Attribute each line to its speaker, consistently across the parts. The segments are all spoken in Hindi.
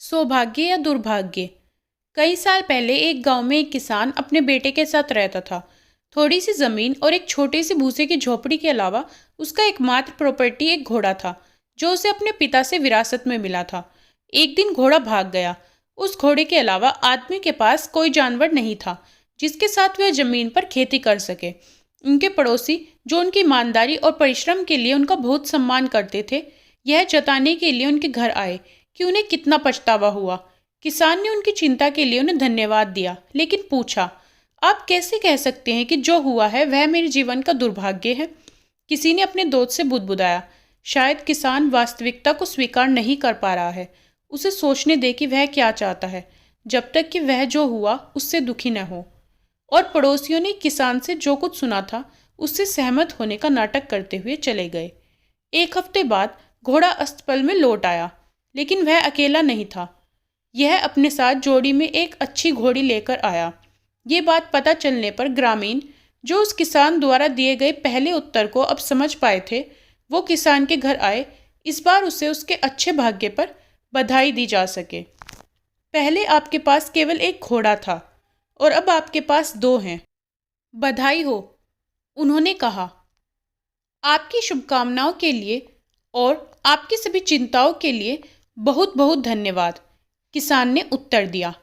Speaker 1: सौभाग्य या दुर्भाग्य। कई साल पहले एक गांव में एक किसान अपने बेटे के साथ रहता था। थोड़ी सी जमीन और एक छोटी सी भूसे की झोपड़ी के अलावा उसका एकमात्र प्रॉपर्टी एक घोड़ा था, जो उसे अपने पिता से विरासत में मिला था। एक दिन घोड़ा भाग गया। उस घोड़े के अलावा आदमी के पास कोई जानवर नहीं था जिसके साथ वह जमीन पर खेती कर सके। उनके पड़ोसी, जो उनकी ईमानदारी और परिश्रम के लिए उनका बहुत सम्मान करते थे, यह जताने के लिए उनके घर आए कि उन्हें कितना पछतावा हुआ। किसान ने उनकी चिंता के लिए उन्हें धन्यवाद दिया, लेकिन पूछा, आप कैसे कह सकते हैं कि जो हुआ है वह मेरे जीवन का दुर्भाग्य है? किसी ने अपने दोस्त से बुदबुदाया। शायद किसान वास्तविकता को स्वीकार नहीं कर पा रहा है। उसे सोचने दे कि वह क्या चाहता है, जब तक कि वह जो हुआ उससे दुखी न हो। और पड़ोसियों ने किसान से जो कुछ सुना था उससे सहमत होने का नाटक करते हुए चले गए। एक हफ्ते बाद घोड़ा अस्तबल में लौट आया, लेकिन वह अकेला नहीं था। यह अपने साथ जोड़ी में एक अच्छी घोड़ी लेकर आया। ये बात पता चलने पर ग्रामीण, जो उस किसान द्वारा दिए गए पहले उत्तर को अब समझ पाए थे, वो किसान के घर आए। इस बार उसे उसके अच्छे भाग्य पर बधाई दी जा सके। पहले आपके पास केवल एक घोड़ा था और अब आपके पास 2 हैं। बधाई हो, उन्होंने कहा। आपकी शुभकामनाओं के लिए और आपकी सभी चिंताओं के लिए बहुत बहुत धन्यवाद, किसान ने उत्तर दिया।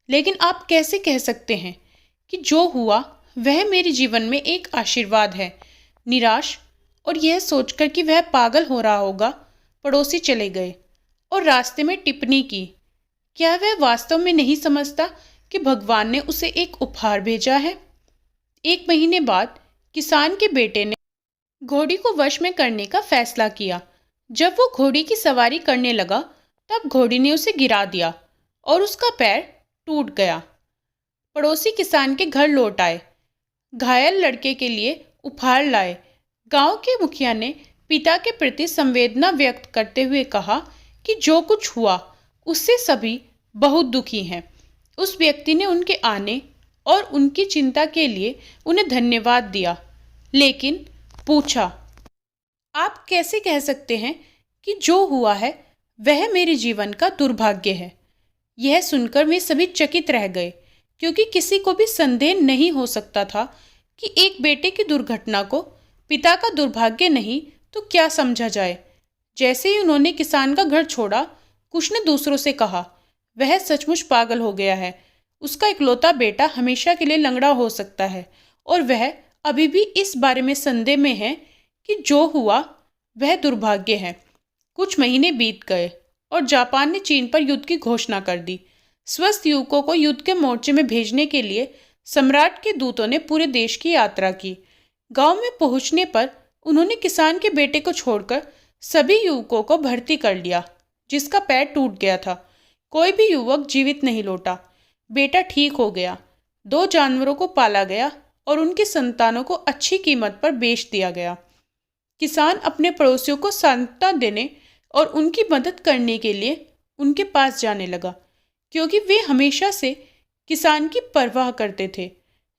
Speaker 1: लेकिन आप कैसे कह सकते हैं कि जो हुआ वह मेरे जीवन में एक आशीर्वाद है? निराश और यह सोचकर कि वह पागल हो रहा होगा, पड़ोसी चले गए और रास्ते में टिप्पणी की, क्या वह वास्तव में नहीं समझता कि भगवान ने उसे एक उपहार भेजा है? 1 महीने बाद किसान के बेटे ने घोड़ी को वश में करने का फैसला किया। जब वो घोड़ी की सवारी करने लगा, तब घोड़ी ने उसे गिरा दिया और उसका पैर टूट गया। पड़ोसी किसान के घर लौट आए, घायल लड़के के लिए उपहार लाए। गांव के मुखिया ने पिता के प्रति संवेदना व्यक्त करते हुए कहा कि जो कुछ हुआ उससे सभी बहुत दुखी हैं। उस व्यक्ति ने उनके आने और उनकी चिंता के लिए उन्हें धन्यवाद दिया, लेकिन पूछा, आप कैसे कह सकते हैं कि जो हुआ है वह मेरे जीवन का दुर्भाग्य है? यह सुनकर वे सभी चकित रह गए, क्योंकि किसी को भी संदेह नहीं हो सकता था कि एक बेटे की दुर्घटना को पिता का दुर्भाग्य नहीं तो क्या समझा जाए। जैसे ही उन्होंने किसान का घर छोड़ा, कुछ ने दूसरों से कहा, वह सचमुच पागल हो गया है। उसका इकलौता बेटा हमेशा के लिए लंगड़ा हो सकता है और वह अभी भी इस बारे में संदेह में है कि जो हुआ वह दुर्भाग्य है। कुछ महीने बीत गए और जापान ने चीन पर युद्ध की घोषणा कर दी। स्वस्थ युवकों को युद्ध के मोर्चे में भेजने के लिए सम्राट के दूतों ने पूरे देश की यात्रा की। गांव में पहुंचने पर उन्होंने किसान के बेटे को छोड़कर सभी युवकों को भर्ती कर लिया, जिसका पैर टूट गया था। कोई भी युवक जीवित नहीं लौटा। बेटा ठीक हो गया। 2 जानवरों को पाला गया और उनकी संतानों को अच्छी कीमत पर बेच दिया गया। किसान अपने पड़ोसियों को सांत्वना देने और उनकी मदद करने के लिए उनके पास जाने लगा, क्योंकि वे हमेशा से किसान की परवाह करते थे।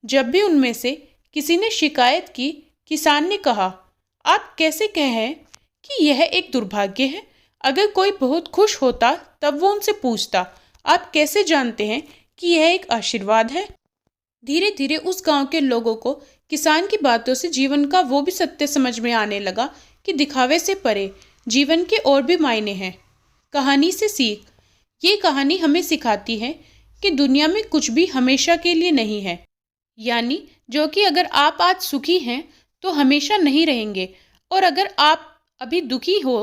Speaker 1: जब भी उनमें से किसी ने शिकायत की, किसान ने कहा, आप कैसे कहें कि यह एक दुर्भाग्य है? अगर कोई बहुत खुश होता तब वो उनसे पूछता, आप कैसे जानते हैं कि यह एक आशीर्वाद है? धीरे धीरे उस गांव के लोगों को किसान की बातों से जीवन का वो भी सत्य समझ में आने लगा कि दिखावे से परे जीवन के और भी मायने हैं। कहानी से सीख। ये कहानी हमें सिखाती है कि दुनिया में कुछ भी हमेशा के लिए नहीं है, यानी जो कि अगर आप आज सुखी हैं तो हमेशा नहीं रहेंगे, और अगर आप अभी दुखी हो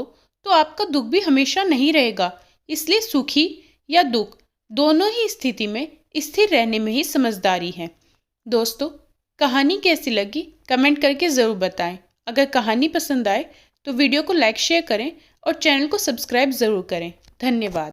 Speaker 1: तो आपका दुख भी हमेशा नहीं रहेगा। इसलिए सुखी या दुख दोनों ही स्थिति में स्थिर रहने में ही समझदारी है। दोस्तों, कहानी कैसी लगी कमेंट करके ज़रूर बताएं। अगर कहानी पसंद आए तो वीडियो को लाइक शेयर करें और चैनल को सब्सक्राइब ज़रूर करें। धन्यवाद।